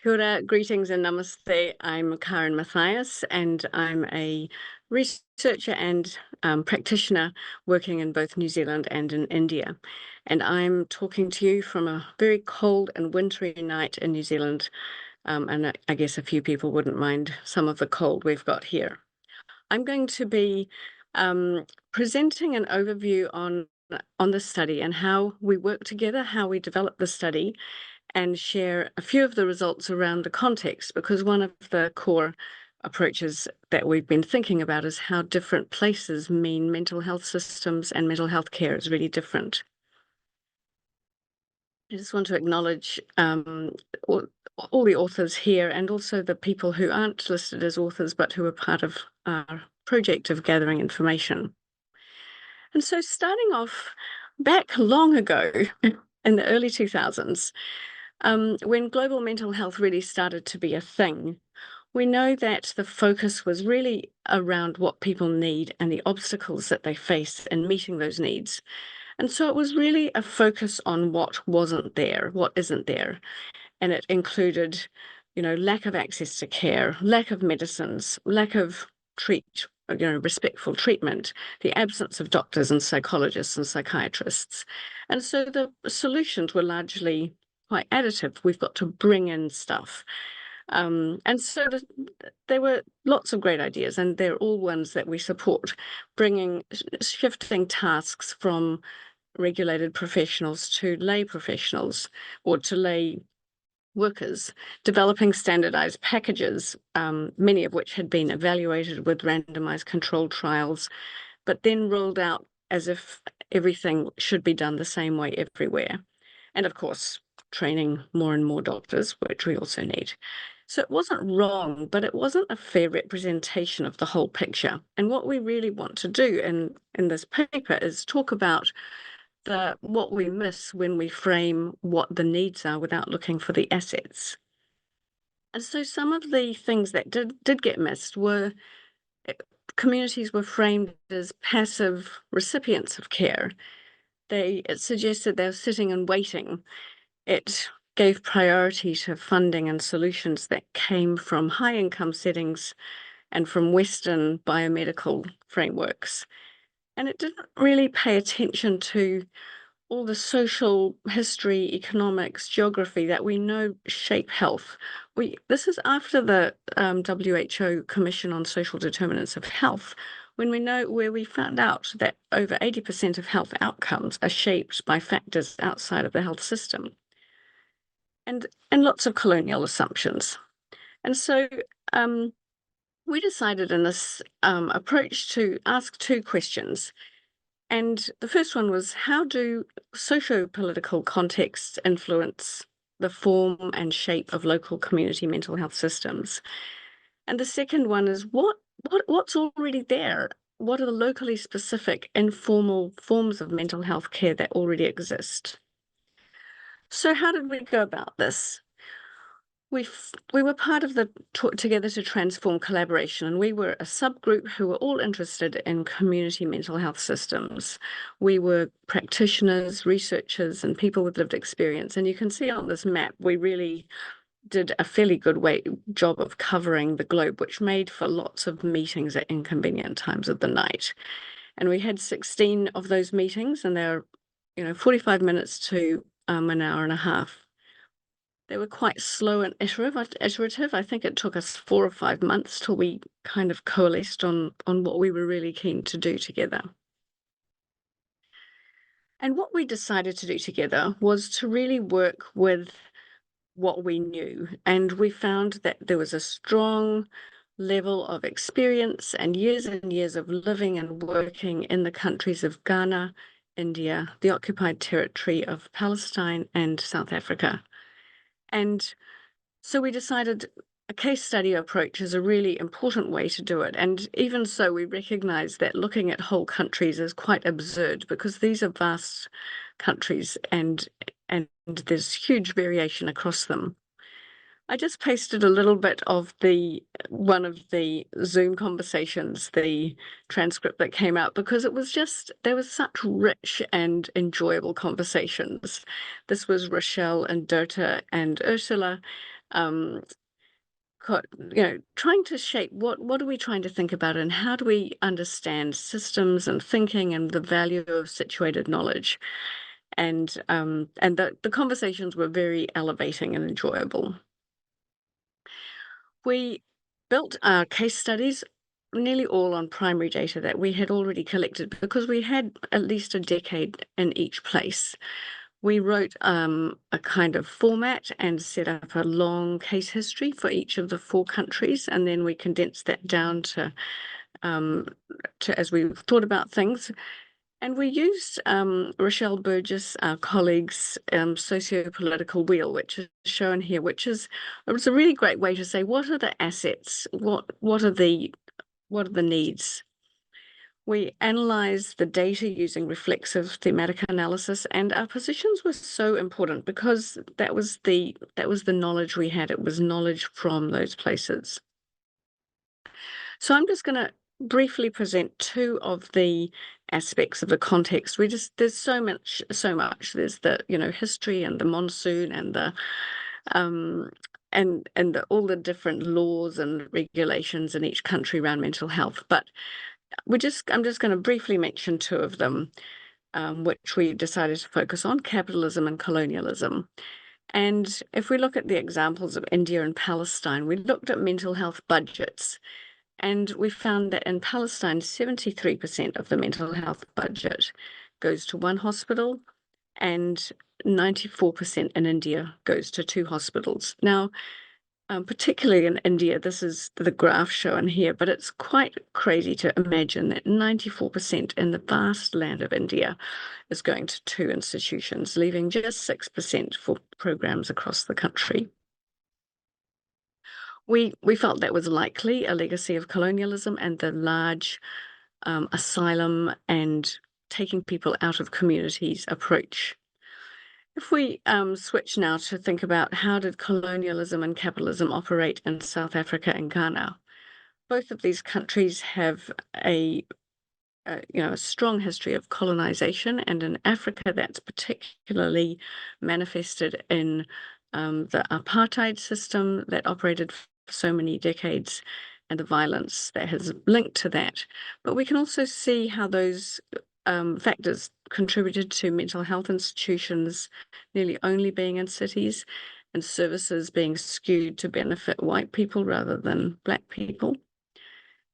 Kia ora, greetings and namaste. I'm Kaaren Mathias, and I'm a researcher and practitioner working in both New Zealand and in India. And I'm talking to you from a very cold and wintry night in New Zealand. And I guess a few people wouldn't mind some of the cold we've got here. I'm going to be presenting an overview on the study and how we work together, how we develop the study, and share a few of the results around the context, because one of the core approaches that we've been thinking about is how different places mean mental health systems, and mental health care is really different. I just want to acknowledge all the authors here, and also the people who aren't listed as authors but who are part of our project of gathering information. And so starting off back long ago in the early 2000s, when global mental health really started to be a thing, we know that the focus was really around what people need and the obstacles that they face in meeting those needs. And so it was really a focus on what wasn't there, what isn't there. And it included, lack of access to care, lack of medicines, lack of respectful treatment, the absence of doctors and psychologists and psychiatrists. And so the solutions were largely quite additive. We've got to bring in stuff. And so there were lots of great ideas, and they're all ones that we support, shifting tasks from regulated professionals to lay professionals, or to lay workers, developing standardized packages, many of which had been evaluated with randomized controlled trials, but then rolled out as if everything should be done the same way everywhere. And of course, training more and more doctors, which we also need. So it wasn't wrong, but it wasn't a fair representation of the whole picture. And what we really want to do in this paper is talk about what we miss when we frame what the needs are without looking for the assets. And so some of the things that did get missed were communities were framed as passive recipients of care. It suggested they were sitting and waiting. It gave priority to funding and solutions that came from high income settings and from Western biomedical frameworks. And it didn't really pay attention to all the social history, economics, geography that we know shape health. This is after the WHO Commission on Social Determinants of Health, where we found out that over 80% of health outcomes are shaped by factors outside of the health system, and lots of colonial assumptions. And so we decided in this approach to ask two questions. And the first one was, how do socio-political contexts influence the form and shape of local community mental health systems? And the second one is, what's already there? What are the locally specific informal forms of mental health care that already exist? So how did we go about this? We were part of the Together to Transform collaboration, and we were a subgroup who were all interested in community mental health systems. We were practitioners, researchers, and people with lived experience. And you can see on this map, we really did a fairly good job of covering the globe, which made for lots of meetings at inconvenient times of the night. And we had 16 of those meetings, and they're 45 minutes to an hour and a half. They were quite slow and iterative. I think it took us 4 or 5 months till we kind of coalesced on what we were really keen to do together. And what we decided to do together was to really work with what we knew. And we found that there was a strong level of experience and years of living and working in the countries of Ghana, India, the occupied territory of Palestine, and South Africa. And so we decided a case study approach is a really important way to do it. And even so, we recognize that looking at whole countries is quite absurd, because these are vast countries and there's huge variation across them. I just pasted a little bit of one of the Zoom conversations, the transcript that came out, because there was such rich and enjoyable conversations. This was Rochelle and Dörte and Ursula, trying to shape what are we trying to think about, and how do we understand systems and thinking and the value of situated knowledge. And the conversations were very elevating and enjoyable. We built our case studies nearly all on primary data that we had already collected, because we had at least a decade in each place. We wrote a kind of format and set up a long case history for each of the 4 countries, and then we condensed that down to as we thought about things. And we used Rochelle Burgess, our colleague's socio-political wheel, which is shown here, it was a really great way to say, what are the assets? What are the needs? We analysed the data using reflexive thematic analysis, and our positions were so important because that was the knowledge we had. It was knowledge from those places. So I'm just going to briefly present 2 of the aspects of the context. There's so much. There's the history and the monsoon and the all the different laws and regulations in each country around mental health. But I'm just going to briefly mention 2 of them, which we decided to focus on: capitalism and colonialism. And if we look at the examples of India and Palestine, we looked at mental health budgets. And we found that in Palestine, 73% of the mental health budget goes to 1 hospital, and 94% in India goes to 2 hospitals. Now, particularly in India, this is the graph shown here, but it's quite crazy to imagine that 94% in the vast land of India is going to 2 institutions, leaving just 6% for programs across the country. We felt that was likely a legacy of colonialism and the large asylum and taking people out of communities approach. If we switch now to think about how did colonialism and capitalism operate in South Africa and Ghana, both of these countries have a strong history of colonization, and in Africa that's particularly manifested in the apartheid system that operated for so many decades and the violence that has linked to that. But we can also see how those factors contributed to mental health institutions nearly only being in cities, and services being skewed to benefit white people rather than Black people.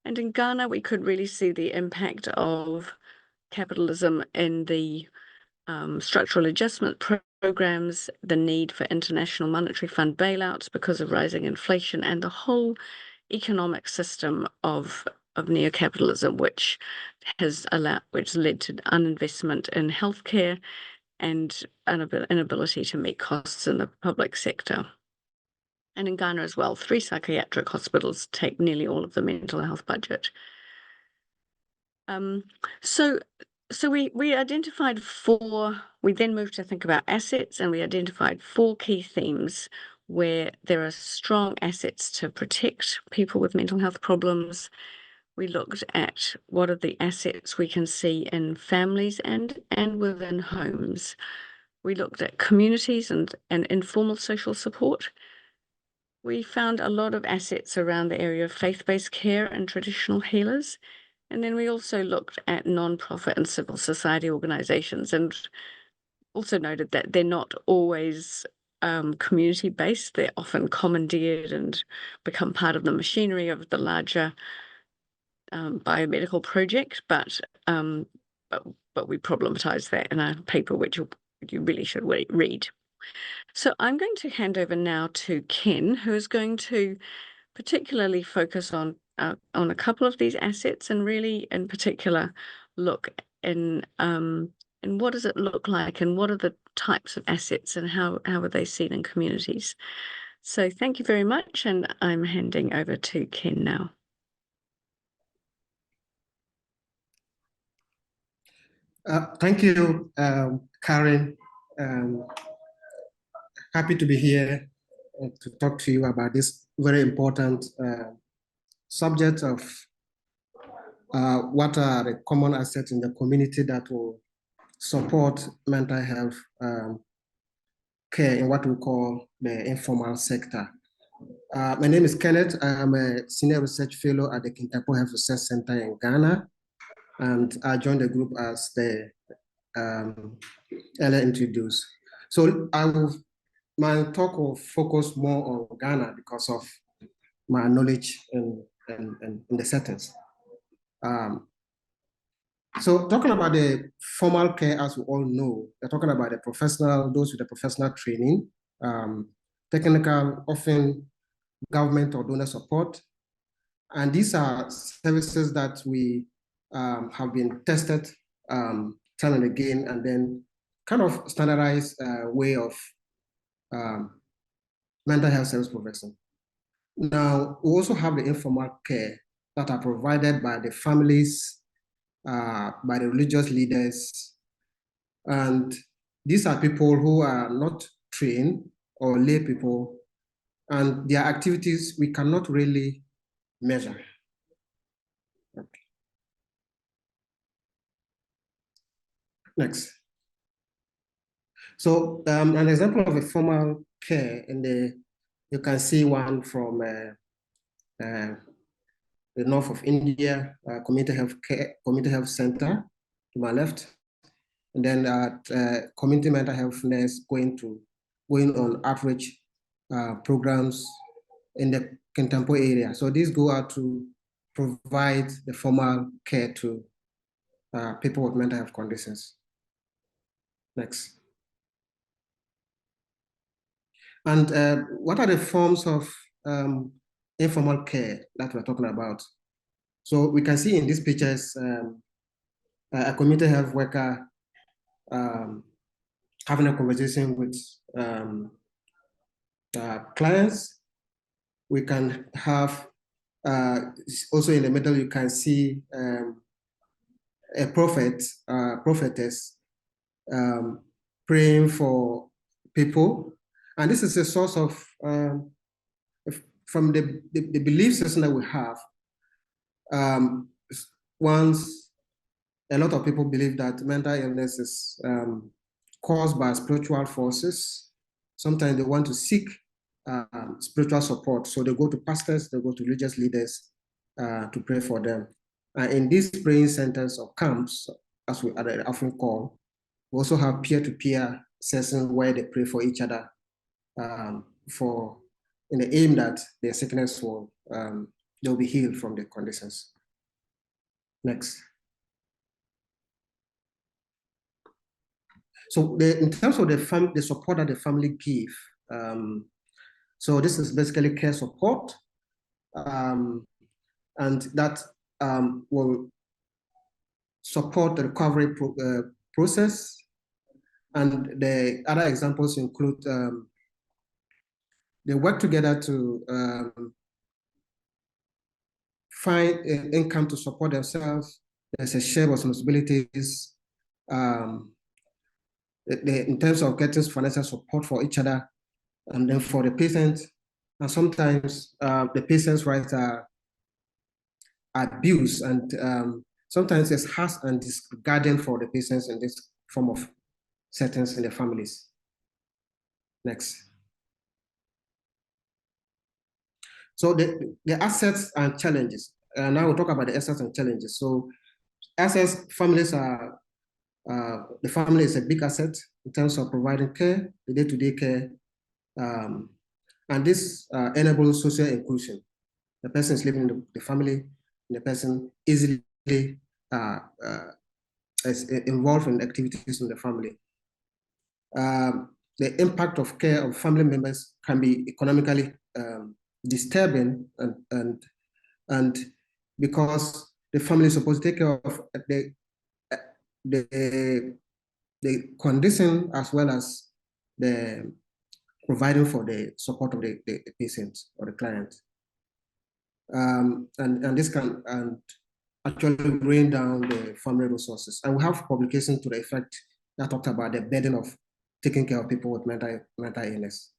And in Ghana, we could really see the impact of capitalism in the structural adjustment programs, the need for International Monetary Fund bailouts because of rising inflation, and the whole economic system of neo-capitalism, which led to uninvestment in healthcare and an inability to meet costs in the public sector. And in Ghana as well, 3 psychiatric hospitals take nearly all of the mental health budget. So we identified 4, we then moved to think about assets, and we identified 4 key themes where there are strong assets to protect people with mental health problems. We looked at what are the assets we can see in families and within homes. We looked at communities and informal social support. We found a lot of assets around the area of faith-based care and traditional healers. And then we also looked at non-profit and civil society organizations, and also noted that they're not always community-based. They're often commandeered and become part of the machinery of the larger biomedical project, but we problematize that in a paper which you really should read. So I'm going to hand over now to Ken, who is going to particularly focus on a couple of these assets, and really in particular look in what does it look like, and what are the types of assets, and how are they seen in communities. So thank you very much, and I'm handing over to Ken now. Thank you, Kaaren. Happy to be here to talk to you about this very important subject of what are the common assets in the community that will support mental health care in what we call the informal sector. My name is Kenneth. I am a senior research fellow at the Canterbury Health Research Centre in Ghana, and I joined the group as the earlier introduced. So my talk will focus more on Ghana because of my knowledge in the settings. So talking about the formal care, as we all know, we're talking about the professional, those with the professional training, technical, often government or donor support. And these are services that we have been tested time and again, and then kind of standardized way of mental health service provision. Now, we also have the informal care that are provided by the families, by the religious leaders. And these are people who are not trained or lay people, and their activities we cannot really measure. Okay. Next. So an example of a formal care you can see one from the north of India, community health center to my left, and then community mental health nurse going on outreach programs in the Canterbury area. So these go out to provide the formal care to people with mental health conditions. Next. And what are the forms of informal care that we're talking about? So we can see in these pictures a community health worker having a conversation with clients. We can have, also in the middle, you can see a prophetess praying for people. And this is a source of, from the belief system that we have. Once a lot of people believe that mental illness is caused by spiritual forces, sometimes they want to seek spiritual support. So they go to pastors, they go to religious leaders to pray for them. In these praying centers or camps, as we often call, we also have peer-to-peer sessions where they pray for each other in the aim that their sickness they'll be healed from their conditions. Next. So in terms of the support that the family give, so this is basically care support, and that will support the recovery process. And the other examples include they work together to find income to support themselves. There's a share of responsibilities in terms of getting financial support for each other, and then for the patient. And sometimes the patient's rights are abused, and sometimes there's harsh and disregarding for the patients in this form of settings in the families. Next. So the assets and challenges. Now we'll talk about the assets and challenges. So assets, families are, the family is a big asset in terms of providing care, the day-to-day care, and this enables social inclusion. The person is living in the family, and the person easily is involved in activities in the family. The impact of care of family members can be economically disturbing, and because the family is supposed to take care of the condition as well as the providing for the support of the patient or the client. And this can actually bring down the family resources. And we have publications to the effect that talked about the burden of taking care of people with mental illness.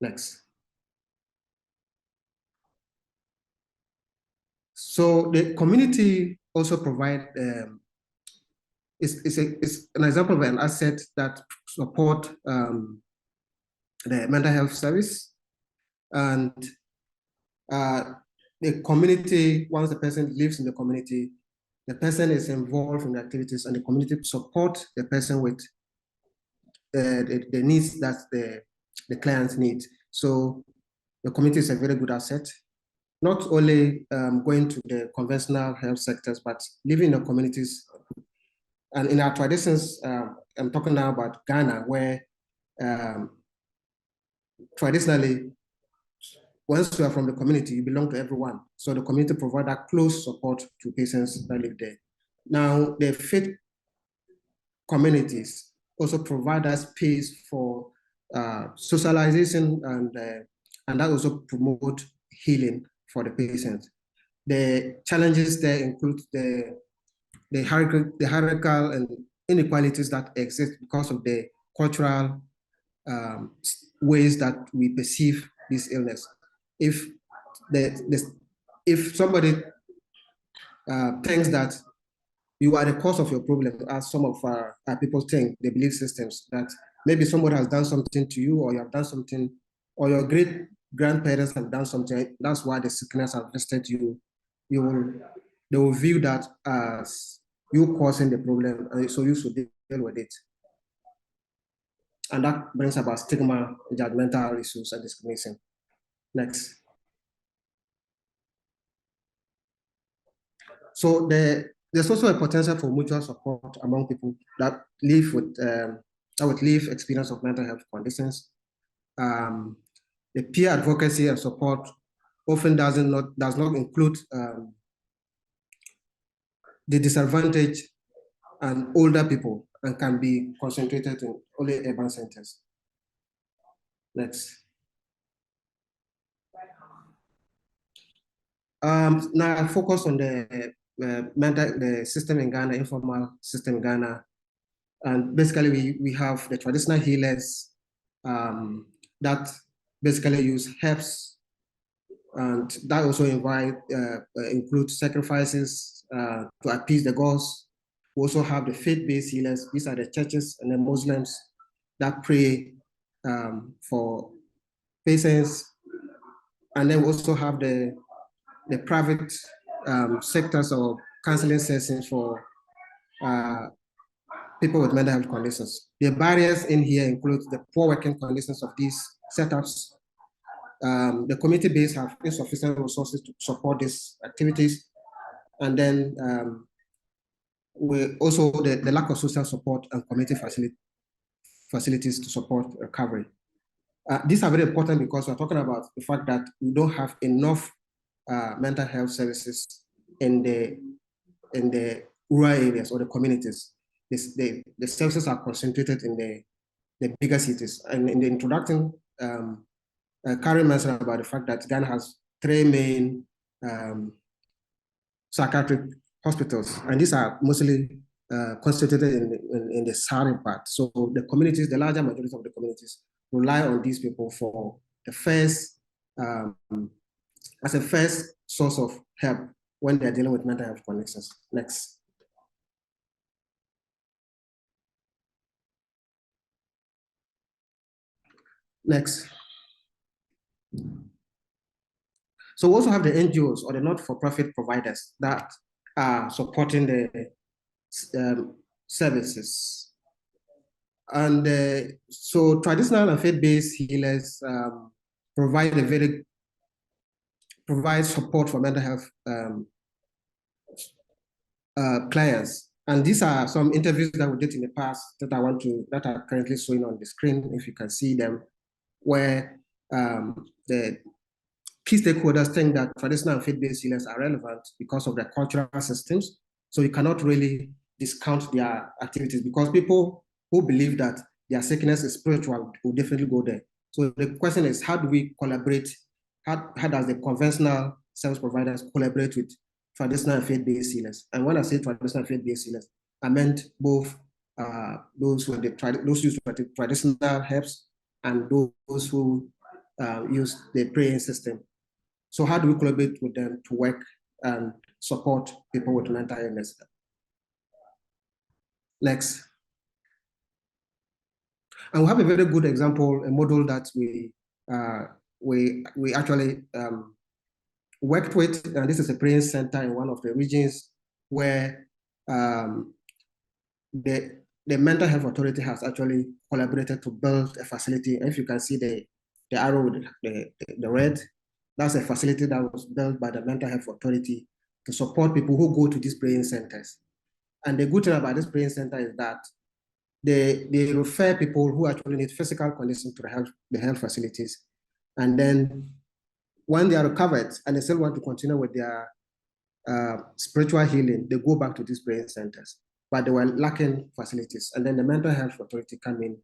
Next. So the community also provide, is an example of an asset that support the mental health service. And the community, once the person lives in the community, the person is involved in the activities, and the community support the person with the needs that the clients need. So the community is a very good asset, not only going to the conventional health sectors, but living in the communities. And in our traditions, I'm talking now about Ghana, where traditionally, once you are from the community, you belong to everyone. So the community provides that close support to patients that live there. Now, the faith communities also provide that space for socialization, and that also promote healing for the patients. The challenges there include the hierarchical and inequalities that exist because of the cultural ways that we perceive this illness. If somebody thinks that you are the cause of your problem, as some of our people think, the belief systems, that maybe somebody has done something to you, or you have done something, or your great grandparents have done something, that's why the sickness has visited you. They will view that as you causing the problem, and so you should deal with it. And that brings about stigma, judgmental issues, and discrimination. Next. So there's also a potential for mutual support among people that live with experience of mental health conditions. The peer advocacy and support often does not include the disadvantaged and older people, and can be concentrated in only urban centers. Next. Now I focus on the system in Ghana, informal system in Ghana. And basically we have the traditional healers that basically use herbs, and that also include sacrifices to appease the gods. We also have the faith-based healers. These are the churches and the Muslims that pray for patients. And then we also have the private sectors or counseling sessions for people with mental health conditions. The barriers in here include the poor working conditions of these setups. The community base have insufficient resources to support these activities. And then we also the lack of social support and community facilities to support recovery. These are very important because we're talking about the fact that we don't have enough mental health services in the rural areas or the communities. The services are concentrated in the bigger cities. And in the introduction, Kaaren mentioned about the fact that Ghana has 3 main psychiatric hospitals, and these are mostly concentrated in the southern part. So the communities, the larger majority of the communities, rely on these people for the first, as a first source of help when they're dealing with mental health conditions. Next. Next. So we also have the NGOs or the not-for-profit providers that are supporting the services. And so traditional and faith-based healers provide support for mental health clients. And these are some interviews that we did in the past that are currently showing on the screen, if you can see them, where the key stakeholders think that traditional and faith-based healers are relevant because of their cultural systems. So you cannot really discount their activities, because people who believe that their sickness is spiritual will definitely go there. So the question is, how do we collaborate? How does the conventional service providers collaborate with traditional and faith-based healers? And when I say traditional and faith-based healers, I meant both those use traditional herbs and those who use the praying system. So how do we collaborate with them to work and support people with mental illness? Next. And we have a very good example, a model that we we actually worked with, and this is a brain center in one of the regions where the mental health authority has actually collaborated to build a facility. And if you can see the arrow with the red, that's a facility that was built by the mental health authority to support people who go to these brain centers. And the good thing about this brain center is that they refer people who actually need physical conditions to the health facilities. And then when they are recovered and they still want to continue with their spiritual healing, they go back to these brain centers, but they were lacking facilities. And then the mental health authority come in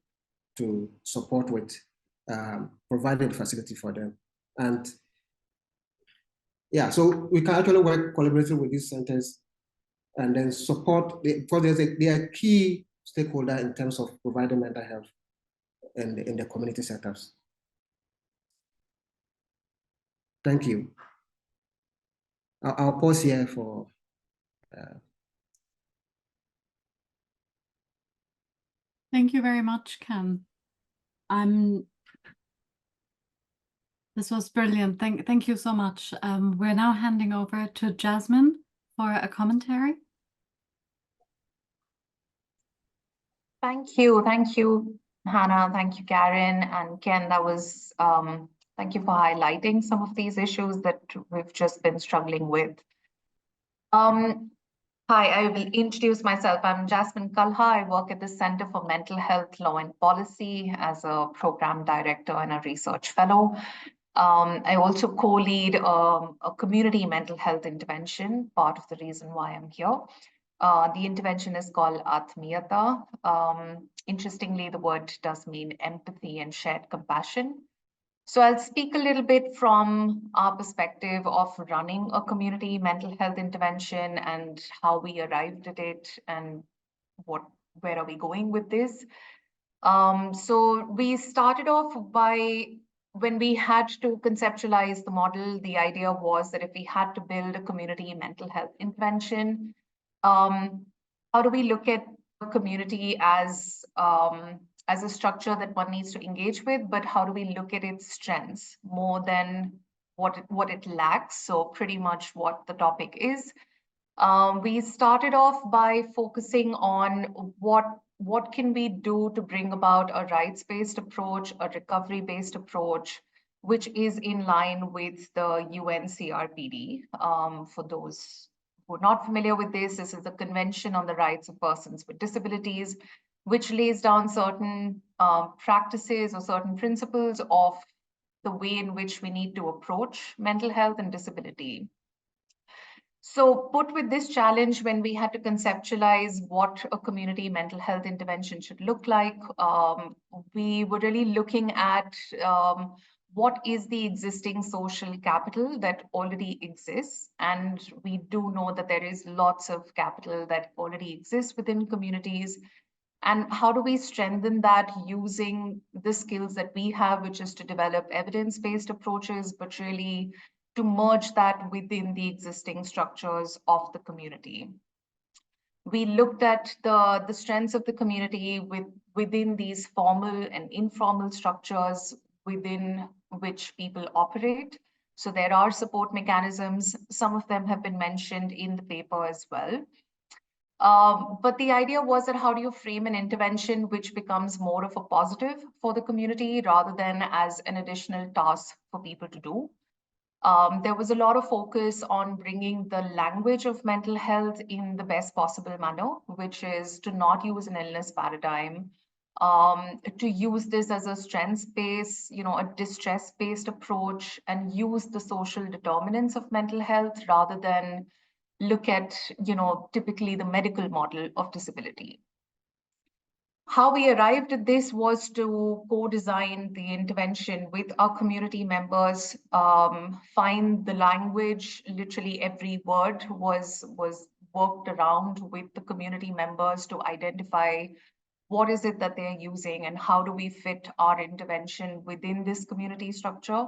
to support with providing the facility for them. And yeah, so we can actually work collaboratively with these centers and then support, because they are key stakeholder in terms of providing mental health in the community setups. Thank you. I'll pause here for. Thank you very much, Ken. This was brilliant. Thank you so much. We're now handing over to Jasmine for a commentary. Thank you, Hannah. Thank you, Kaaren and Ken. That was thank you for highlighting some of these issues that we've just been struggling with. Hi, I will introduce myself. I'm Jasmine Kalha. I work at the Centre for Mental Health, Law and Policy as a program director and a research fellow. I also co-lead a community mental health intervention, part of the reason why I'm here. The intervention is called Atmiyata. Interestingly, the word does mean empathy and shared compassion. So I'll speak a little bit from our perspective of running a community mental health intervention and how we arrived at it and where are we going with this. So we started off by, when we had to conceptualize the model, the idea was that if we had to build a community mental health intervention, how do we look at the community as a structure that one needs to engage with, but how do we look at its strengths more than what it lacks? So pretty much what the topic is. We started off by focusing on what can we do to bring about a rights-based approach, a recovery-based approach, which is in line with the UN CRPD. For those who are not familiar with this is the Convention on the Rights of Persons with Disabilities, which lays down certain practices or certain principles of the way in which we need to approach mental health and disability. So put with this challenge, when we had to conceptualize what a community mental health intervention should look like, we were really looking at what is the existing social capital that already exists. And we do know that there is lots of capital that already exists within communities. And how do we strengthen that using the skills that we have, which is to develop evidence-based approaches, but really to merge that within the existing structures of the community. We looked at the strengths of the community within these formal and informal structures within which people operate. So there are support mechanisms. Some of them have been mentioned in the paper as well. But the idea was that how do you frame an intervention which becomes more of a positive for the community rather than as an additional task for people to do. There was a lot of focus on bringing the language of mental health in the best possible manner, which is to not use an illness paradigm, to use this as a strengths-based, a distress-based approach, and use the social determinants of mental health rather than look at, typically the medical model of disability. How we arrived at this was to co-design the intervention with our community members, find the language, literally every word was worked around with the community members to identify what is it that they're using and how do we fit our intervention within this community structure.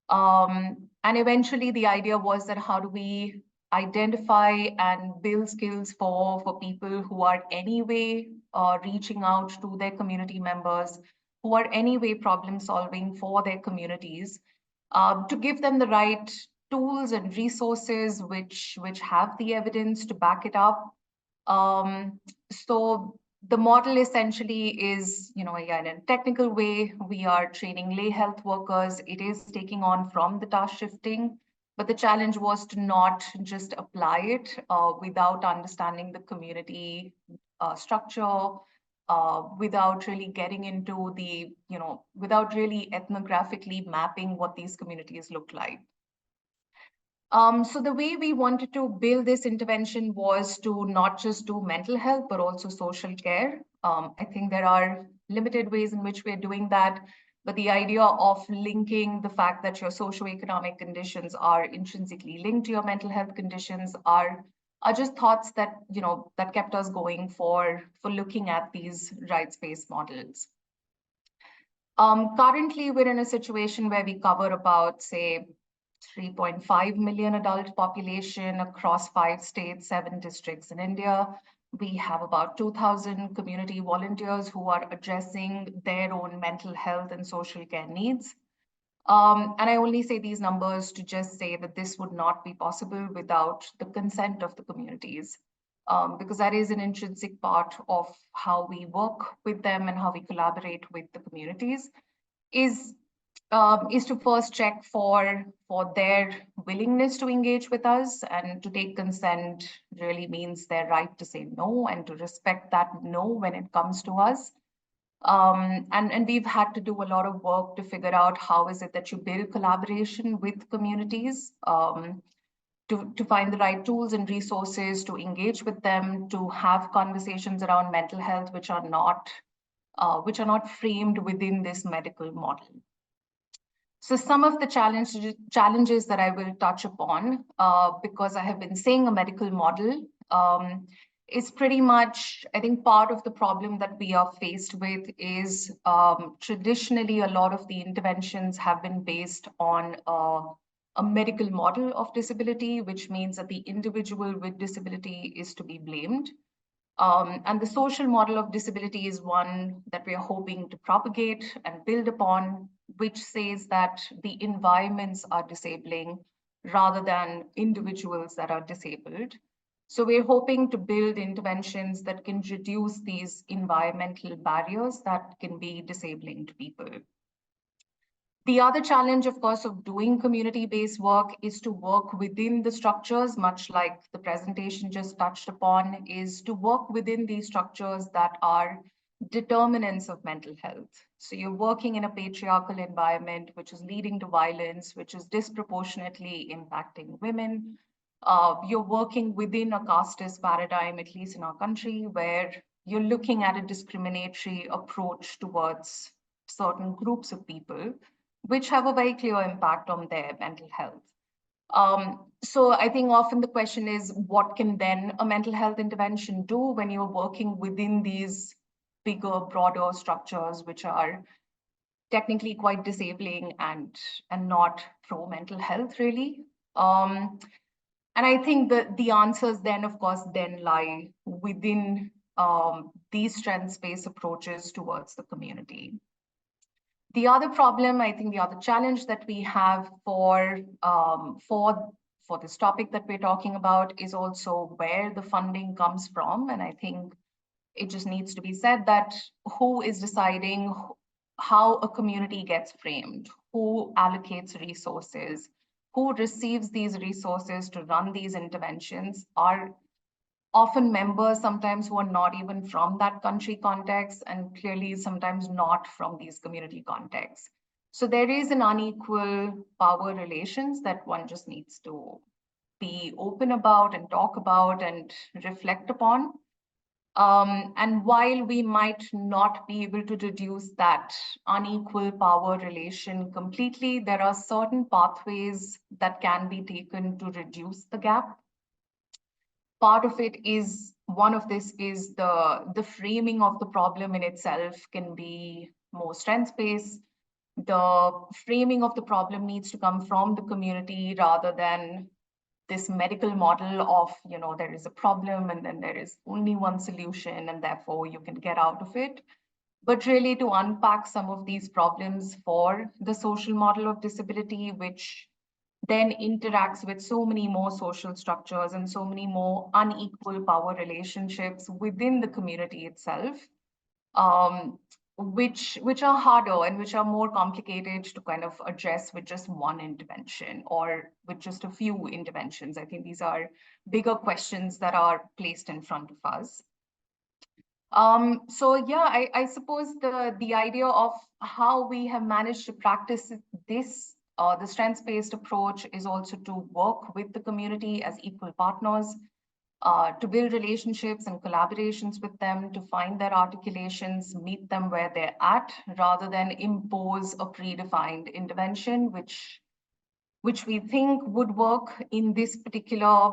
And eventually the idea was that how do we identify and build skills for people who are anyway reaching out to their community members, who are anyway problem solving for their communities, to give them the right tools and resources which have the evidence to back it up. So the model essentially is, again, in a technical way, we are training lay health workers. It is taking on from the task shifting, but the challenge was to not just apply it without understanding the community structure, without really getting into the, without really ethnographically mapping what these communities look like. So the way we wanted to build this intervention was to not just do mental health, but also social care. I think there are limited ways in which we're doing that, but the idea of linking the fact that your socioeconomic conditions are intrinsically linked to your mental health conditions are just thoughts that, that kept us going for looking at these rights-based models. Currently, we're in a situation where we cover about, say, 3.5 million adult population across 5 states, 7 districts in India. We have about 2,000 community volunteers who are addressing their own mental health and social care needs. And I only say these numbers to just say that this would not be possible without the consent of the communities, because that is an intrinsic part of how we work with them and how we collaborate with the communities, is to first check for their willingness to engage with us, and to take consent really means their right to say no and to respect that no when it comes to us. And we've had to do a lot of work to figure out how is it that you build collaboration with communities, to find the right tools and resources to engage with them, to have conversations around mental health which are not framed within this medical model. So some of the challenges that I will touch upon, because I have been saying a medical model, is pretty much, I think, part of the problem that we are faced with is traditionally a lot of the interventions have been based on a medical model of disability, which means that the individual with disability is to be blamed. And the social model of disability is one that we are hoping to propagate and build upon, which says that the environments are disabling rather than individuals that are disabled. So we're hoping to build interventions that can reduce these environmental barriers that can be disabling to people. The other challenge, of course, of doing community-based work is to work within the structures, much like the presentation just touched upon, is to work within these structures that are determinants of mental health. So you're working in a patriarchal environment, which is leading to violence, which is disproportionately impacting women. You're working within a casteist paradigm, at least in our country, where you're looking at a discriminatory approach towards certain groups of people, which have a very clear impact on their mental health. So I think often the question is, what can then a mental health intervention do when you're working within these bigger, broader structures, which are technically quite disabling and not pro-mental health, really? And I think that the answers then, of course, then lie within these strengths-based approaches towards the community. The other problem, I think the other challenge that we have for this topic that we're talking about is also where the funding comes from. And I think it just needs to be said that who is deciding how a community gets framed, who allocates resources, who receives these resources to run these interventions are often members sometimes who are not even from that country context, and clearly sometimes not from these community contexts. So there is an unequal power relations that one just needs to be open about and talk about and reflect upon. And while we might not be able to reduce that unequal power relation completely, there are certain pathways that can be taken to reduce the gap. Part of it is, one of this is the framing of the problem in itself can be more strengths-based. The framing of the problem needs to come from the community rather than this medical model of, there is a problem and then there is only one solution and therefore you can get out of it. but really to unpack some of these problems for the social model of disability, which then interacts with so many more social structures and so many more unequal power relationships within the community itself, which are harder and which are more complicated to kind of address with just one intervention or with just a few interventions. I think these are bigger questions that are placed in front of us. So yeah, I suppose the idea of how we have managed to practice this, the strengths-based approach, is also to work with the community as equal partners, to build relationships and collaborations with them, to find their articulations, meet them where they're at, rather than impose a predefined intervention, which we think would work in this particular,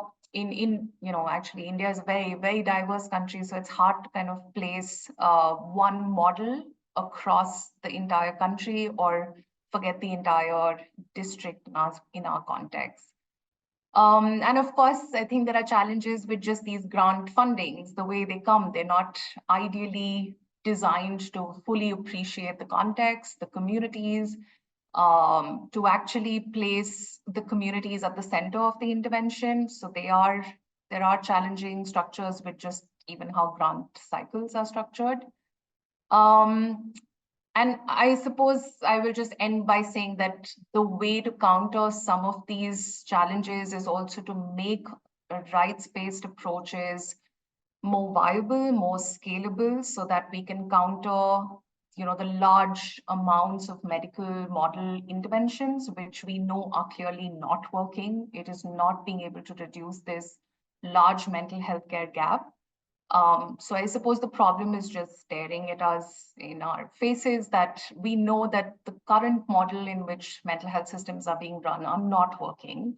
actually India is a very, very diverse country, so it's hard to kind of place one model across the entire country or forget the entire district in our context. And of course, I think there are challenges with just these grant fundings. The way they come, they're not ideally designed to fully appreciate the context, the communities, to actually place the communities at the center of the intervention. So there are challenging structures with just even how grant cycles are structured. And I suppose I will just end by saying that the way to counter some of these challenges is also to make rights-based approaches more viable, more scalable, so that we can counter the large amounts of medical model interventions, which we know are clearly not working. It is not being able to reduce this large mental health care gap. So I suppose the problem is just staring at us in our faces, that we know that the current model in which mental health systems are being run are not working.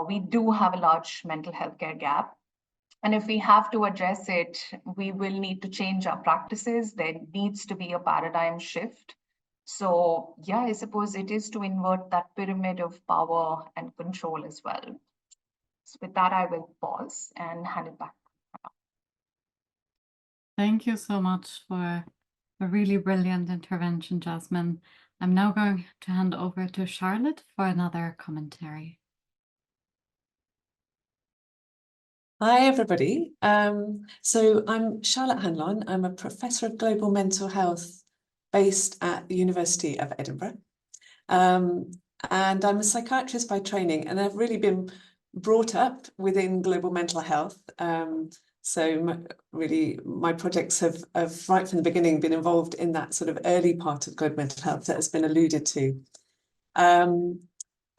We do have a large mental health care gap. And if we have to address it, we will need to change our practices. There needs to be a paradigm shift. So yeah, I suppose it is to invert that pyramid of power and control as well. So with that, I will pause and hand it back. Thank you so much for a really brilliant intervention, Jasmine. I'm now going to hand over to Charlotte for another commentary. Hi, everybody. So I'm Charlotte Hanlon. I'm a professor of global mental health based at the University of Edinburgh. And I'm a psychiatrist by training, and I've really been brought up within global mental health. So really, my projects have right from the beginning been involved in that sort of early part of global mental health that has been alluded to.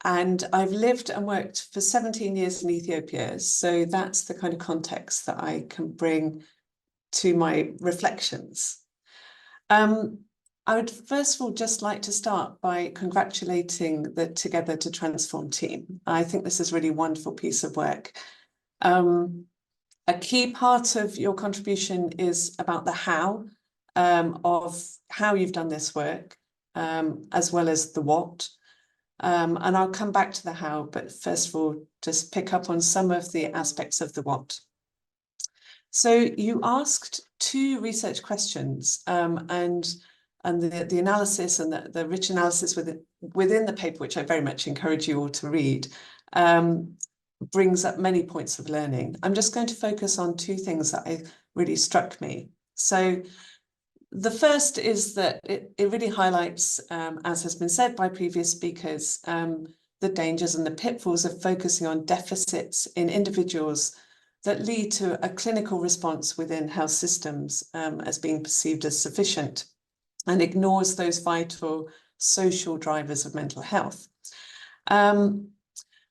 And I've lived and worked for 17 years in Ethiopia. So that's the kind of context that I can bring to my reflections. I would first of all just like to start by congratulating the Together to Transform team. I think this is a really wonderful piece of work. A key part of your contribution is about the how of how you've done this work, as well as the what. And I'll come back to the how, but first of all, just pick up on some of the aspects of the what. So you asked two research questions, and the analysis and the rich analysis within the paper, which I very much encourage you all to read, brings up many points of learning. I'm just going to focus on two things that really struck me. So the first is that it really highlights, as has been said by previous speakers, the dangers and the pitfalls of focusing on deficits in individuals that lead to a clinical response within health systems as being perceived as sufficient, and ignores those vital social drivers of mental health.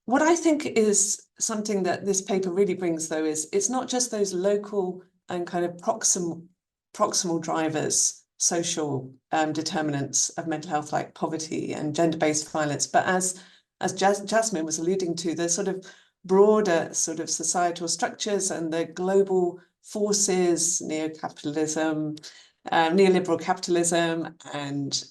What I think is something that this paper really brings, though, is it's not just those local and kind of proximal drivers, social determinants of mental health, like poverty and gender-based violence, but as Jasmine was alluding to, the sort of broader sort of societal structures and the global forces, neoliberal capitalism, and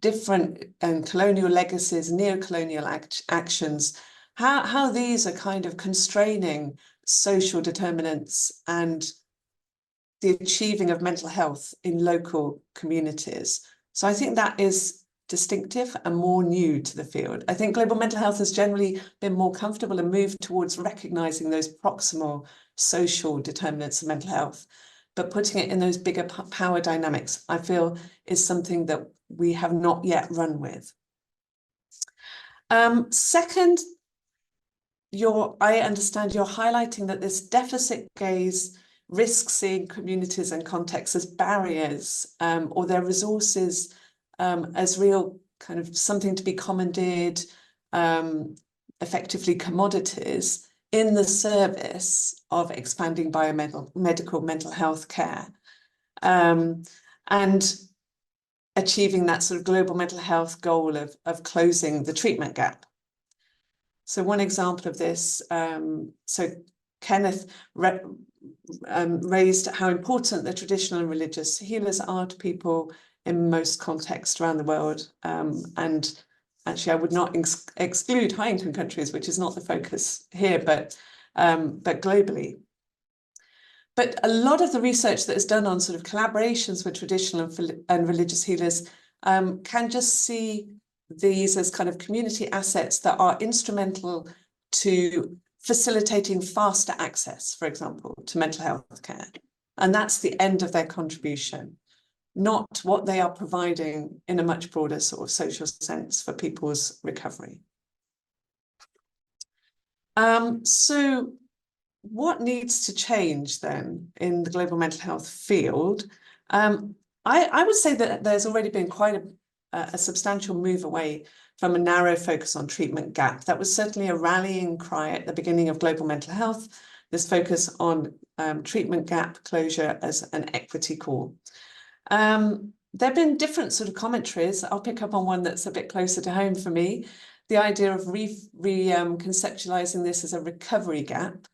different colonial legacies, neo-colonial actions, how these are kind of constraining social determinants and the achieving of mental health in local communities. So I think that is distinctive and more new to the field. I think global mental health has generally been more comfortable and moved towards recognising those proximal social determinants of mental health, but putting it in those bigger power dynamics, I feel, is something that we have not yet run with. Second, I understand you're highlighting that this deficit gaze risks seeing communities and contexts as barriers, or their resources as real kind of something to be commandeered, effectively commodities in the service of expanding biomedical mental health care, and achieving that sort of global mental health goal of closing the treatment gap. So one example of this, so Kenneth raised how important the traditional and religious healers are to people in most contexts around the world. And actually, I would not exclude high-income countries, which is not the focus here, but globally. But a lot of the research that is done on sort of collaborations with traditional and religious healers can just see these as kind of community assets that are instrumental to facilitating faster access, for example, to mental health care. And that's the end of their contribution, not what they are providing in a much broader sort of social sense for people's recovery. So what needs to change then in the global mental health field? I would say that there's already been quite a substantial move away from a narrow focus on treatment gap. That was certainly a rallying cry at the beginning of global mental health, this focus on treatment gap closure as an equity call. There have been different sort of commentaries. I'll pick up on one that's a bit closer to home for me. The idea of conceptualizing this as a recovery gap.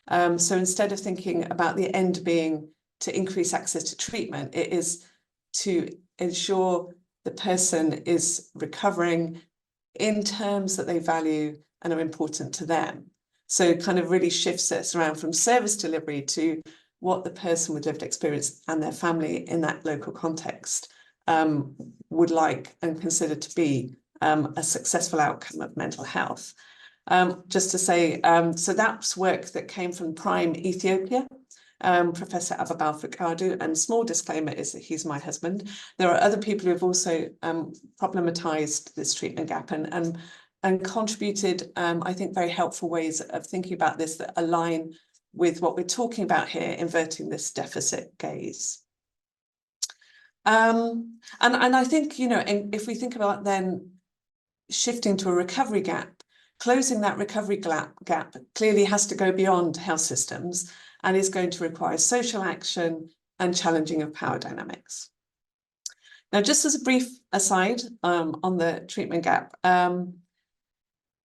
So instead of thinking about the end being to increase access to treatment, it is to ensure the person is recovering in terms that they value and are important to them. So it kind of really shifts us around from service delivery to what the person with lived experience and their family in that local context would like and consider to be a successful outcome of mental health. Just to say, so that's work that came from Prime Ethiopia, Professor Ababal Fikadu, and small disclaimer is that he's my husband. There are other people who have also problematized this treatment gap and contributed, I think, very helpful ways of thinking about this that align with what we're talking about here, inverting this deficit gaze. And I think, you know, if we think about then shifting to a recovery gap, closing that recovery gap clearly has to go beyond health systems and is going to require social action and challenging of power dynamics. Now, just as a brief aside on the treatment gap,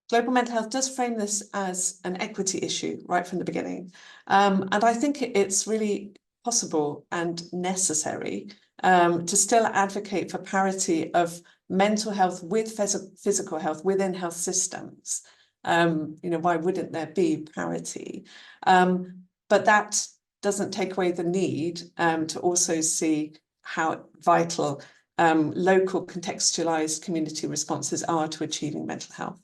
global mental health does frame this as an equity issue right from the beginning. And I think it's really possible and necessary to still advocate for parity of mental health with physical health within health systems. You know, why wouldn't there be parity? But that doesn't take away the need to also see how vital local contextualized community responses are to achieving mental health.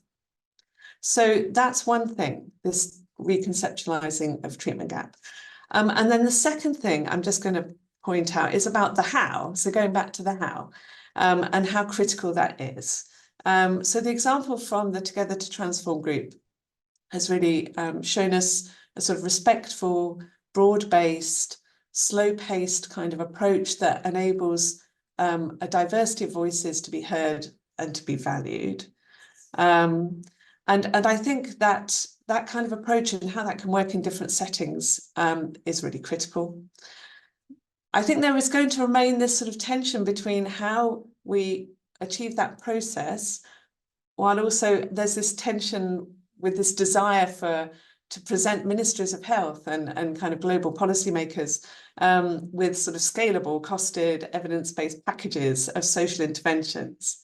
So that's one thing, this reconceptualizing of treatment gap. And then the second thing I'm just going to point out is about the how. So going back to the how and how critical that is. So the example from the Together to Transform group has really shown us a sort of respectful, broad-based, slow-paced kind of approach that enables a diversity of voices to be heard and to be valued. And I think that that kind of approach and how that can work in different settings is really critical. I think there is going to remain this sort of tension between how we achieve that process, while also there's this tension with this desire to present ministries of health and kind of global policymakers with sort of scalable, costed, evidence-based packages of social interventions.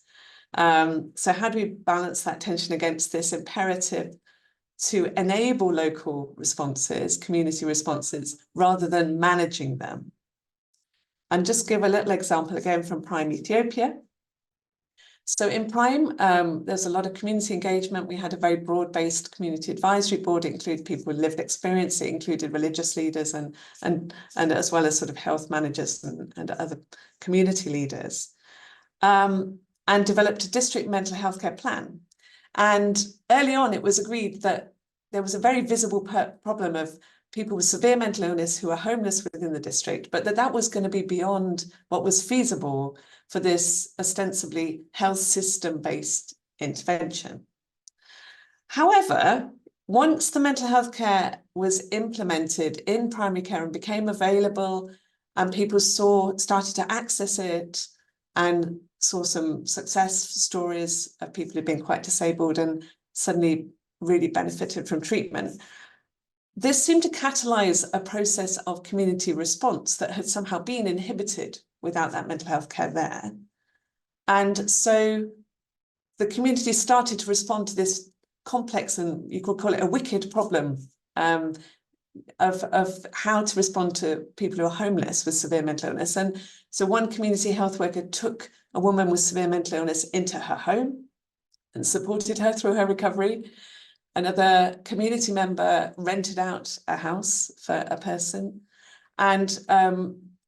So how do we balance that tension against this imperative to enable local responses, community responses, rather than managing them? And just give a little example again from Prime Ethiopia. So in Prime, there's a lot of community engagement. We had a very broad-based community advisory board. It included people with lived experience. It included religious leaders and as well as sort of health managers and other community leaders, and developed a district mental health care plan. And early on, it was agreed that there was a very visible problem of people with severe mental illness who are homeless within the district, but that was going to be beyond what was feasible for this ostensibly health system-based intervention. However, once the mental health care was implemented in primary care and became available, and people started to access it and saw some success stories of people who've been quite disabled and suddenly really benefited from treatment, this seemed to catalyse a process of community response that had somehow been inhibited without that mental health care there. And so the community started to respond to this complex, and you could call it a wicked problem, of how to respond to people who are homeless with severe mental illness. And so one community health worker took a woman with severe mental illness into her home and supported her through her recovery. Another community member rented out a house for a person, and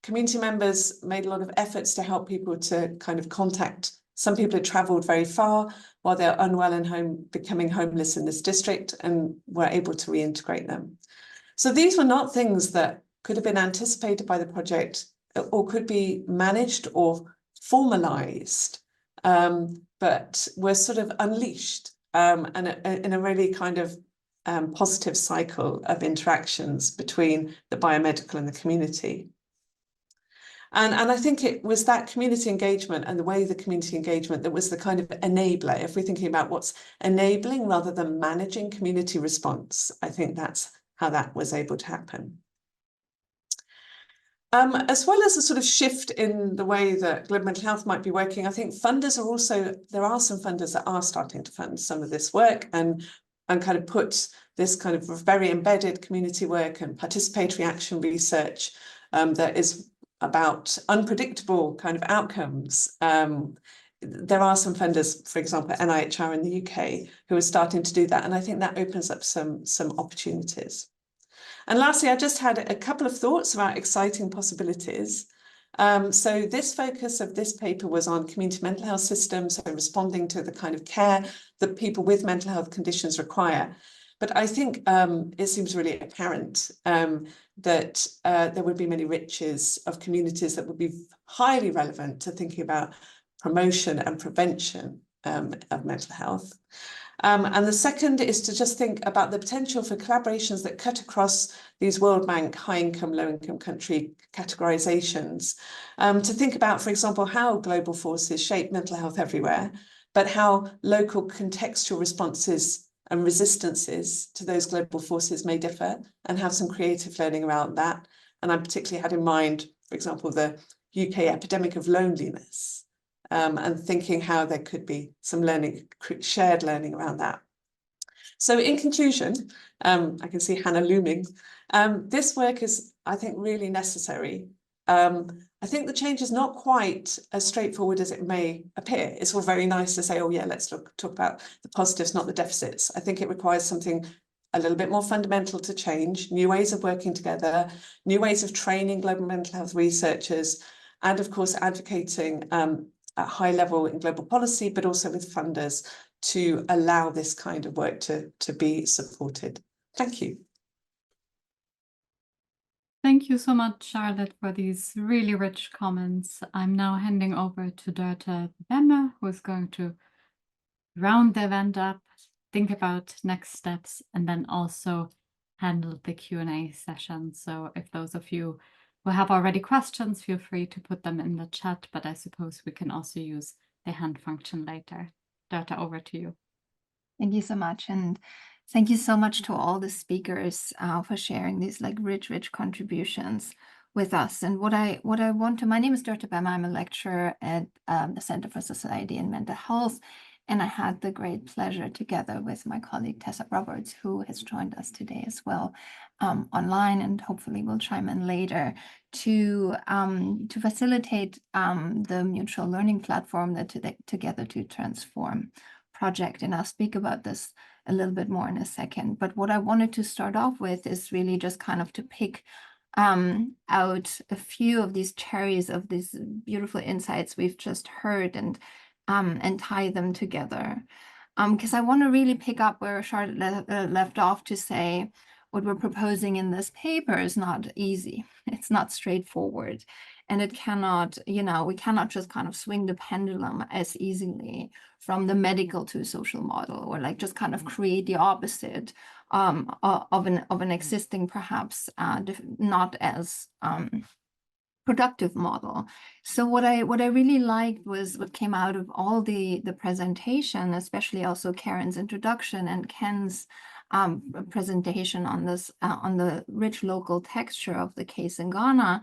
community members made a lot of efforts to help people to kind of contact. Some people had travelled very far while they're unwell and becoming homeless in this district, and were able to reintegrate them. So these were not things that could have been anticipated by the project or could be managed or formalised, but were sort of unleashed. And in a really kind of positive cycle of interactions between the biomedical and the community. And I think it was that community engagement and the way the community engagement that was the kind of enabler. If we're thinking about what's enabling rather than managing community response, I think that's how that was able to happen. As well as a sort of shift in the way that global mental health might be working, I think funders are also, there are some funders that are starting to fund some of this work and kind of put this kind of very embedded community work and participatory action research that is about unpredictable kind of outcomes. There are some funders, for example, NIHR in the UK, who are starting to do that. And I think that opens up some opportunities. And lastly, I just had a couple of thoughts about exciting possibilities. So this focus of this paper was on community mental health systems, so responding to the kind of care that people with mental health conditions require. But I think it seems really apparent that there would be many riches of communities that would be highly relevant to thinking about promotion and prevention of mental health. And the second is to just think about the potential for collaborations that cut across these World Bank high-income, low-income country categorizations, to think about, for example, how global forces shape mental health everywhere, but how local contextual responses and resistances to those global forces may differ, and have some creative learning around that. And I particularly had in mind, for example, the UK epidemic of loneliness, and thinking how there could be some learning, shared learning around that. So in conclusion, I can see Hannah looming. This work is, I think, really necessary. I think the change is not quite as straightforward as it may appear. It's all very nice to say, oh yeah, let's talk about the positives, not the deficits. I think it requires something a little bit more fundamental to change, new ways of working together, new ways of training global mental health researchers, and of course, advocating at high level in global policy, but also with funders to allow this kind of work to be supported. Thank you. Thank you so much, Charlotte, for these really rich comments. I'm now handing over to Dörte Bemme, who is going to round the event up, think about next steps, and then also handle the Q&A session. So if those of you who have already questions, feel free to put them in the chat, but I suppose we can also use the hand function later. Dörte, over to you. Thank you so much. And thank you so much to all the speakers for sharing these rich contributions with us. And what I want to, my name is Dörte Bemme. I'm a lecturer at the Centre for Society and Mental Health. And I had the great pleasure, together with my colleague Tessa Roberts, who has joined us today as well, online, and hopefully will chime in later, to facilitate the mutual learning platform that Together to Transform project. And I'll speak about this a little bit more in a second. But what I wanted to start off with is really just kind of to pick out a few of these cherries of these beautiful insights we've just heard, and tie them together. Because I want to really pick up where Charlotte left off, to say what we're proposing in this paper is not easy. It's not straightforward. And it cannot, we cannot just kind of swing the pendulum as easily from the medical to social model, or like just kind of create the opposite of an existing, perhaps not as productive model. So what I really liked was what came out of all the presentation, especially also Karen's introduction and Ken's presentation on this on the rich local texture of the case in Ghana,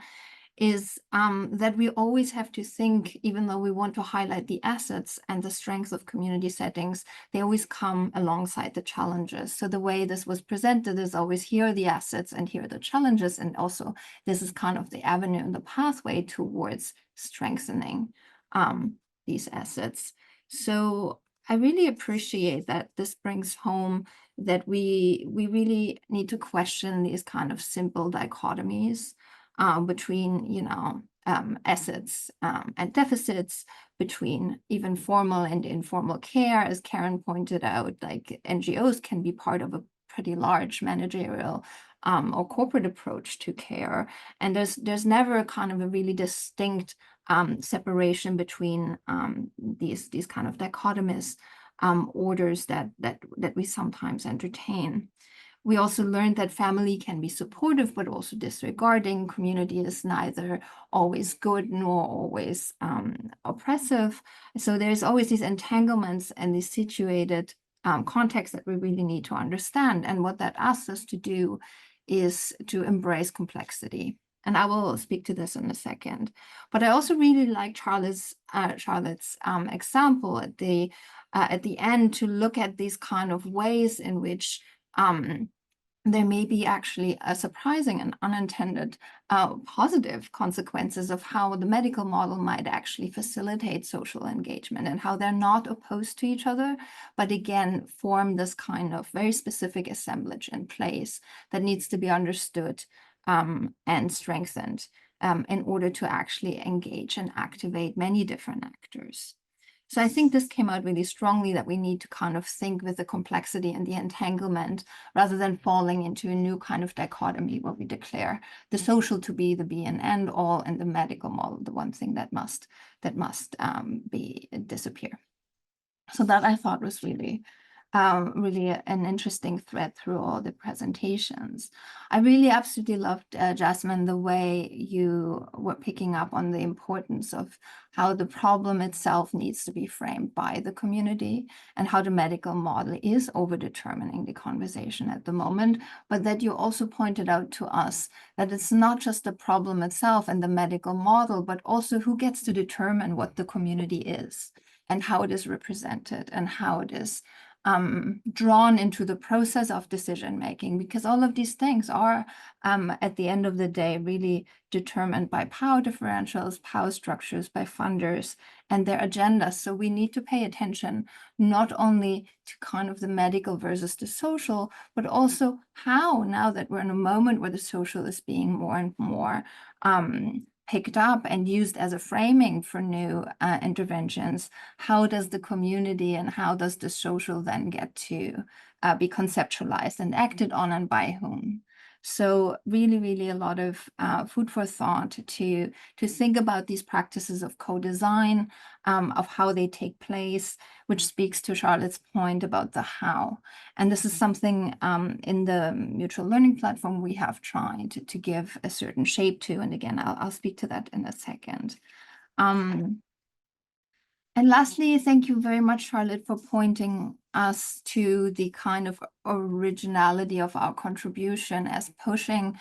is that we always have to think, even though we want to highlight the assets and the strengths of community settings, they always come alongside the challenges. So the way this was presented is always, here are the assets and here are the challenges, and also this is kind of the avenue and the pathway towards strengthening these assets. So I really appreciate that this brings home that we really need to question these kind of simple dichotomies between, assets and deficits, between even formal and informal care. As Kaaren pointed out, like NGOs can be part of a pretty large managerial or corporate approach to care. And there's never a kind of a really distinct separation between these kind of dichotomous orders that we sometimes entertain. We also learned that family can be supportive, but also disregarding. Community is neither always good nor always oppressive. So there's always these entanglements and these situated contexts that we really need to understand. And what that asks us to do is to embrace complexity. And I will speak to this in a second. But I also really like Charlotte's example at the end, to look at these kind of ways in which there may be actually a surprising and unintended positive consequences of how the medical model might actually facilitate social engagement, and how they're not opposed to each other, but again, form this kind of very specific assemblage in place that needs to be understood and strengthened in order to actually engage and activate many different actors. So I think this came out really strongly, that we need to kind of think with the complexity and the entanglement, rather than falling into a new kind of dichotomy where we declare the social to be the be and end all, and the medical model the one thing that must disappear. So that, I thought, was really an interesting thread through all the presentations. I really absolutely loved, Jasmine, the way you were picking up on the importance of how the problem itself needs to be framed by the community, and how the medical model is over-determining the conversation at the moment, but that you also pointed out to us that it's not just the problem itself and the medical model, but also who gets to determine what the community is, and how it is represented, and how it is drawn into the process of decision making, because all of these things are at the end of the day really determined by power differentials, power structures, by funders and their agendas. So we need to pay attention not only to kind of the medical versus the social, but also how, now that we're in a moment where the social is being more and more picked up and used as a framing for new interventions, how does the community and how does the social then get to be conceptualized and acted on, and by whom? So really, really a lot of food for thought to think about these practices of co-design, of how they take place, which speaks to Charlotte's point about the how. And this is something in the mutual learning platform we have tried to give a certain shape to. And again, I'll speak to that in a second. And lastly, thank you very much, Charlotte, for pointing us to the kind of originality of our contribution as pushing,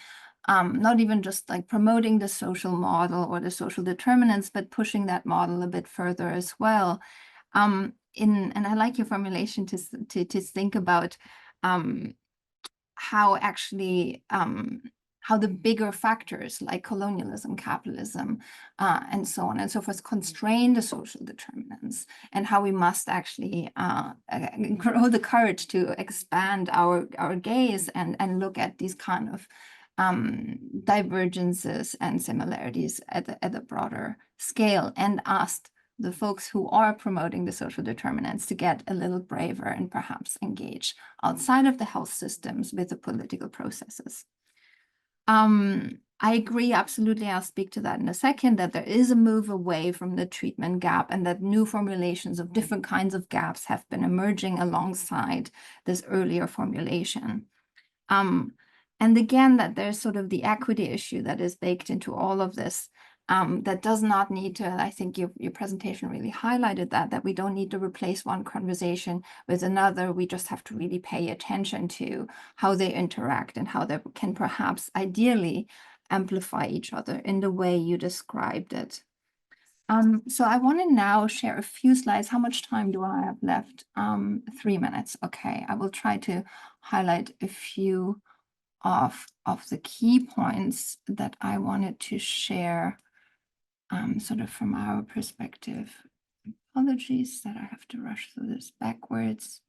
not even just like promoting the social model or the social determinants, but pushing that model a bit further as well. And I like your formulation to think about how actually how the bigger factors like colonialism, capitalism, and so on and so forth constrain the social determinants, and how we must actually grow the courage to expand our gaze and look at these kind of divergences and similarities at a broader scale, and ask the folks who are promoting the social determinants to get a little braver and perhaps engage outside of the health systems with the political processes. I agree, absolutely. I'll speak to that in a second, that there is a move away from the treatment gap, and that new formulations of different kinds of gaps have been emerging alongside this earlier formulation. And again, that there's sort of the equity issue that is baked into all of this, that does not need to, I think your presentation really highlighted that we don't need to replace one conversation with another. We just have to really pay attention to how they interact and how they can perhaps ideally amplify each other in the way you described it. So I want to now share a few slides. How much time do I have left? 3 minutes. Okay, I will try to highlight a few of the key points that I wanted to share, sort of from our perspective. Apologies that I have to rush through this backwards.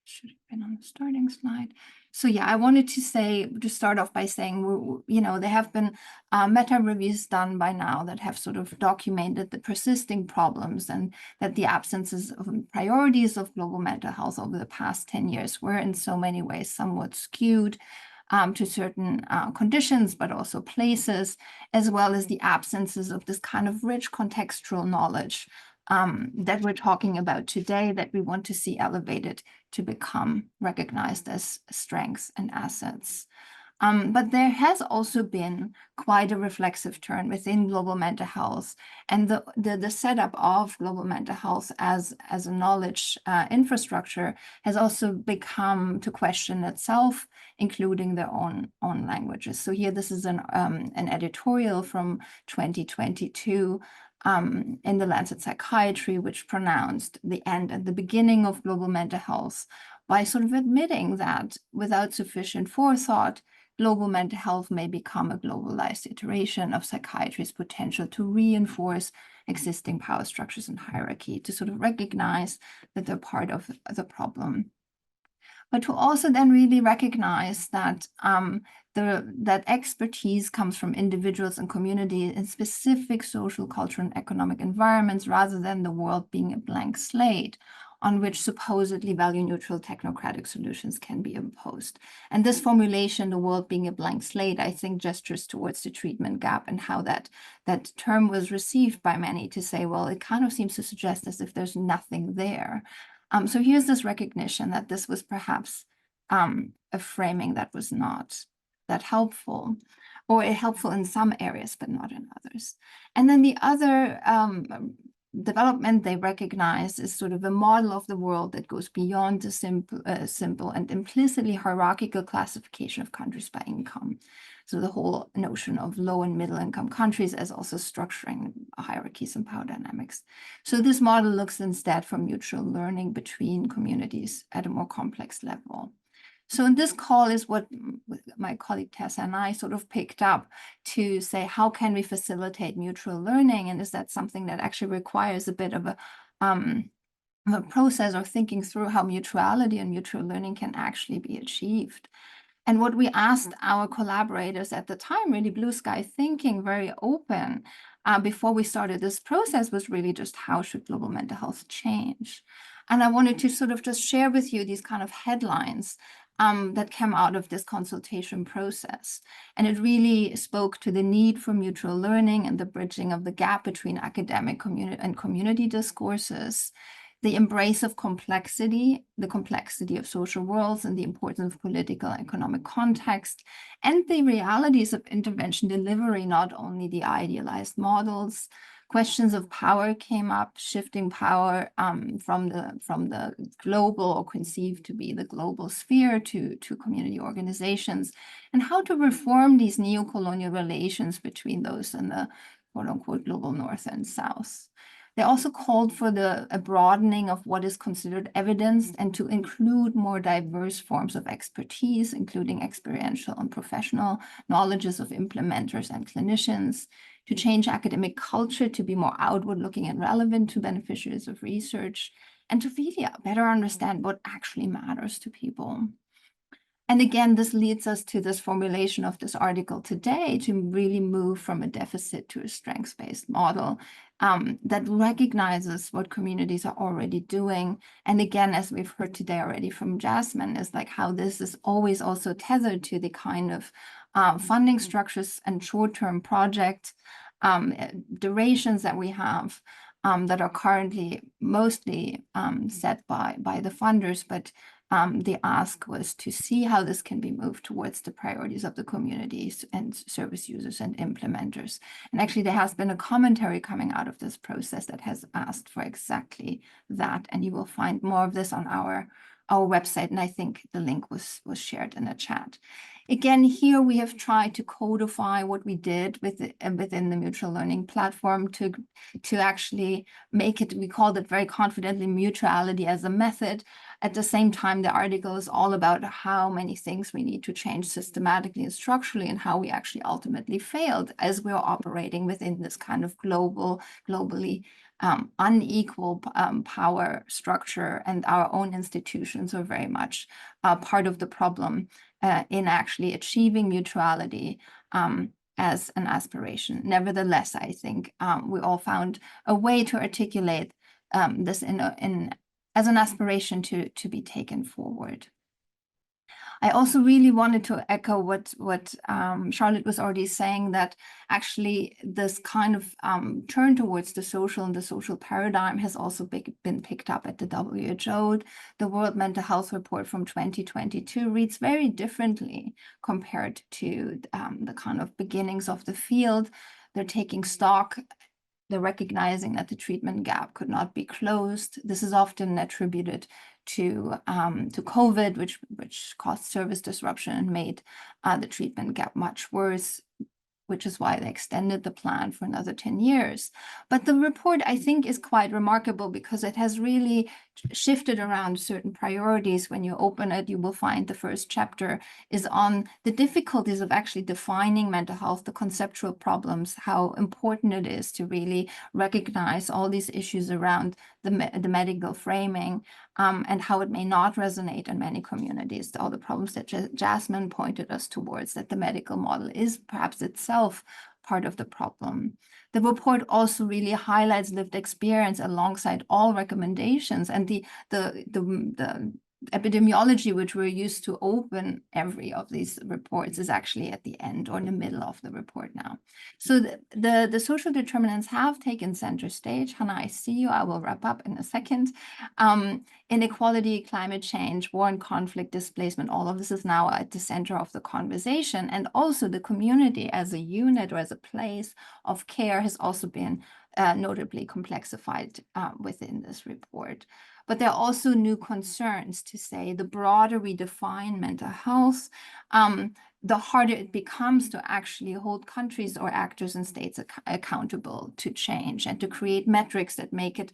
Should have been on the starting slide. So yeah, I wanted to start off by saying, you know, there have been meta reviews done by now that have sort of documented the persisting problems, and that the absences of priorities of global mental health over the past 10 years were in so many ways somewhat skewed to certain conditions, but also places, as well as the absences of this kind of rich contextual knowledge that we're talking about today, that we want to see elevated to become recognized as strengths and assets. But there has also been quite a reflexive turn within global mental health, and the setup of global mental health as a knowledge infrastructure has also become to question itself, including their own languages. So here, this is an editorial from 2022 in the Lancet Psychiatry, which pronounced the end and the beginning of global mental health by sort of admitting that without sufficient forethought, global mental health may become a globalized iteration of psychiatry's potential to reinforce existing power structures and hierarchy, to sort of recognize that they're part of the problem. But to also then really recognize that that expertise comes from individuals and communities in specific social, cultural, and economic environments, rather than the world being a blank slate on which supposedly value-neutral technocratic solutions can be imposed. And this formulation, the world being a blank slate, I think gestures towards the treatment gap, and how that term was received by many to say, well, it kind of seems to suggest as if there's nothing there. So here's this recognition that this was perhaps a framing that was not that helpful, or helpful in some areas, but not in others. And then the other development they recognize is sort of a model of the world that goes beyond the simple and implicitly hierarchical classification of countries by income. So the whole notion of low and middle income countries as also structuring hierarchies and power dynamics. So this model looks instead for mutual learning between communities at a more complex level. So in this call is what my colleague Tessa and I sort of picked up to say, how can we facilitate mutual learning? And is that something that actually requires a bit of a process or thinking through how mutuality and mutual learning can actually be achieved? And what we asked our collaborators at the time, really blue sky thinking, very open, before we started this process, was really just how should global mental health change? And I wanted to sort of just share with you these kind of headlines that came out of this consultation process. And it really spoke to the need for mutual learning and the bridging of the gap between academic community discourses, the embrace of complexity, the complexity of social worlds, and the importance of political and economic context, and the realities of intervention delivery, not only the idealized models. Questions of power came up, shifting power from the global, or conceived to be the global sphere, to community organizations, and how to reform these neo-colonial relations between those in the quote-unquote global north and south. They also called for a broadening of what is considered evidence and to include more diverse forms of expertise, including experiential and professional knowledges of implementers and clinicians, to change academic culture to be more outward-looking and relevant to beneficiaries of research, and to really better understand what actually matters to people. And again, this leads us to this formulation of this article today to really move from a deficit to a strengths-based model that recognizes what communities are already doing. And again, as we've heard today already from Jasmine, is like how this is always also tethered to the kind of funding structures and short-term project durations that we have that are currently mostly set by the funders, but the ask was to see how this can be moved towards the priorities of the communities and service users and implementers. And actually, there has been a commentary coming out of this process that has asked for exactly that. And you will find more of this on our website. And I think the link was shared in the chat. Again, here we have tried to codify what we did within the mutual learning platform to actually make it, we called it very confidently, mutuality as a method. At the same time, the article is all about how many things we need to change systematically and structurally, and how we actually ultimately failed as we're operating within this kind of globally unequal power structure, and our own institutions are very much part of the problem in actually achieving mutuality as an aspiration. Nevertheless, I think we all found a way to articulate this as an aspiration to be taken forward. I also really wanted to echo what Charlotte was already saying, that actually this kind of turn towards the social and the social paradigm has also been picked up at the WHO. The World Mental Health Report from 2022 reads very differently compared to the kind of beginnings of the field. They're taking stock. They're recognizing that the treatment gap could not be closed. This is often attributed to COVID, which caused service disruption and made the treatment gap much worse, which is why they extended the plan for another 10 years. But the report, I think, is quite remarkable because it has really shifted around certain priorities. When you open it, you will find the first chapter is on the difficulties of actually defining mental health, the conceptual problems, how important it is to really recognize all these issues around the medical framing, and how it may not resonate in many communities. All the problems that Jasmine pointed us towards, that the medical model is perhaps itself part of the problem. The report also really highlights lived experience alongside all recommendations, and the epidemiology which we're used to open every of these reports is actually at the end or in the middle of the report now. So the social determinants have taken center stage. Hannah, I see you. I will wrap up in a second. Inequality, climate change, war and conflict, displacement, all of this is now at the center of the conversation. And also the community as a unit or as a place of care has also been notably complexified within this report. But there are also new concerns to say the broader we define mental health, the harder it becomes to actually hold countries or actors and states accountable to change and to create metrics that make it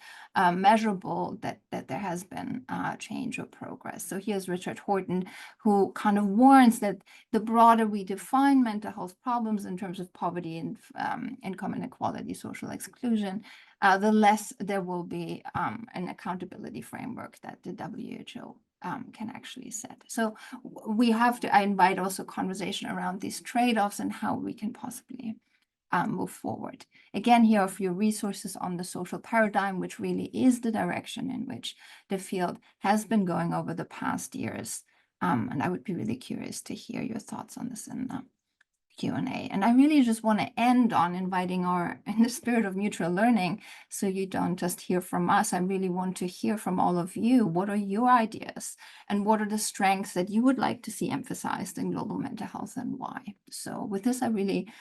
measurable that there has been change or progress. So here's Richard Horton, who kind of warns that the broader we define mental health problems in terms of poverty and income inequality, social exclusion, the less there will be an accountability framework that the WHO can actually set. So we have to, I invite also conversation around these trade-offs and how we can possibly move forward. Again, here are a few resources on the social paradigm, which really is the direction in which the field has been going over the past years. And I would be really curious to hear your thoughts on this in the Q&A. And I really just want to end on inviting in the spirit of mutual learning, so you don't just hear from us. I really want to hear from all of you. What are your ideas and what are the strengths that you would like to see emphasized in global mental health and why? So with this, I really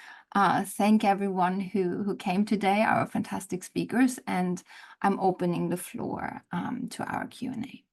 thank everyone who came today, our fantastic speakers, and I'm opening the floor to our Q&A.